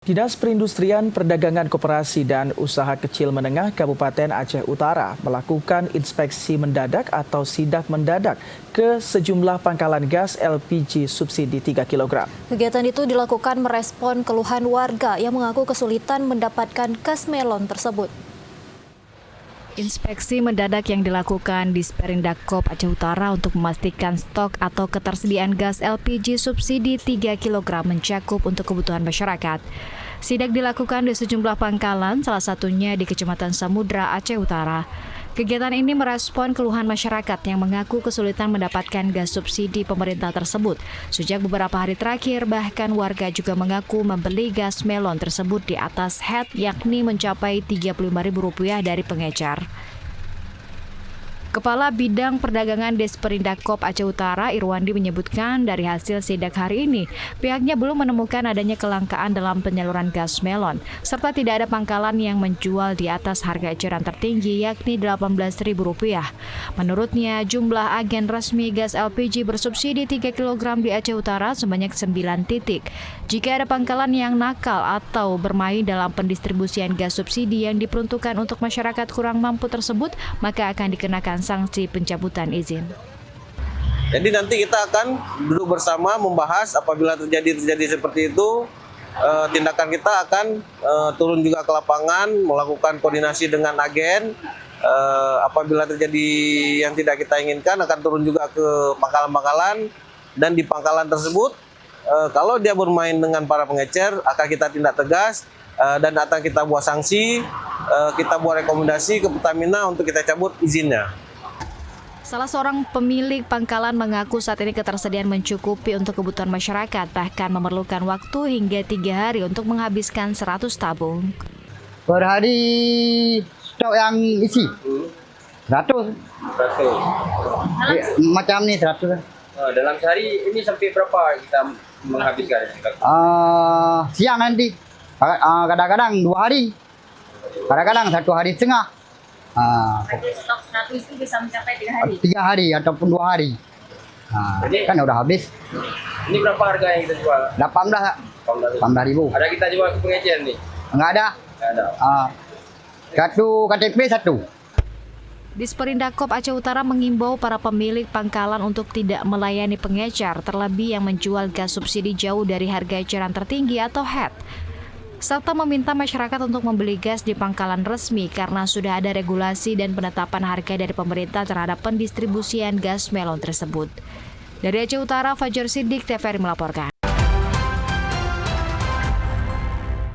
Dinas Perindustrian, Perdagangan Koperasi dan Usaha Kecil Menengah Kabupaten Aceh Utara melakukan inspeksi mendadak atau sidak mendadak ke sejumlah pangkalan gas LPG subsidi 3 kg. Kegiatan itu dilakukan merespon keluhan warga yang mengaku kesulitan mendapatkan gas melon tersebut. Inspeksi mendadak yang dilakukan di Perindakop Aceh Utara untuk memastikan stok atau ketersediaan gas LPG subsidi 3 kg mencakup untuk kebutuhan masyarakat. Sidak dilakukan di sejumlah pangkalan, salah satunya di Kecamatan Samudra, Aceh Utara. Kegiatan ini merespon keluhan masyarakat yang mengaku kesulitan mendapatkan gas subsidi pemerintah tersebut. Sejak beberapa hari terakhir, bahkan warga juga mengaku membeli gas melon tersebut di atas head, yakni mencapai Rp35.000 dari pengecar. Kepala Bidang Perdagangan Perindakop Aceh Utara, Irwandi, menyebutkan dari hasil sidak hari ini, pihaknya belum menemukan adanya kelangkaan dalam penyaluran gas melon, serta tidak ada pangkalan yang menjual di atas harga eceran tertinggi, yakni Rp18.000. Menurutnya, jumlah agen resmi gas LPG bersubsidi 3 kg di Aceh Utara sebanyak 9 titik. Jika ada pangkalan yang nakal atau bermain dalam pendistribusian gas subsidi yang diperuntukkan untuk masyarakat kurang mampu tersebut, maka akan dikenakan sanksi pencabutan izin. Jadi nanti kita akan duduk bersama membahas apabila terjadi seperti itu, tindakan kita akan turun juga ke lapangan, melakukan koordinasi dengan agen. Apabila terjadi yang tidak kita inginkan, akan turun juga ke pangkalan-pangkalan, dan di pangkalan tersebut kalau dia bermain dengan para pengecer akan kita tindak tegas dan akan kita buat sanksi, kita buat rekomendasi ke Pertamina untuk kita cabut izinnya. Salah seorang pemilik pangkalan mengaku saat ini ketersediaan mencukupi untuk kebutuhan masyarakat, bahkan memerlukan waktu hingga 3 hari untuk menghabiskan 100 tabung. Per hari stok yang isi 100. Macam ni 100. Dalam sehari ini sampai berapa kita menghabiskan? Siang nanti. Kadang-kadang 2 hari. Kadang-kadang 1 hari setengah. Berarti stok 100 itu bisa mencapai 3 hari? 3 hari ataupun 2 hari. Kan udah habis. Ini berapa harga yang kita jual? 18.000. Ada kita jual ke pengecer nih? Enggak ada. Nggak ada. Satu KTP satu. Perindakop Aceh Utara mengimbau para pemilik pangkalan untuk tidak melayani pengecar, terlebih yang menjual gas subsidi jauh dari harga eceran tertinggi atau head, serta meminta masyarakat untuk membeli gas di pangkalan resmi karena sudah ada regulasi dan penetapan harga dari pemerintah terhadap pendistribusian gas melon tersebut. Dari Aceh Utara, Fajar Siddiq, TVRI melaporkan.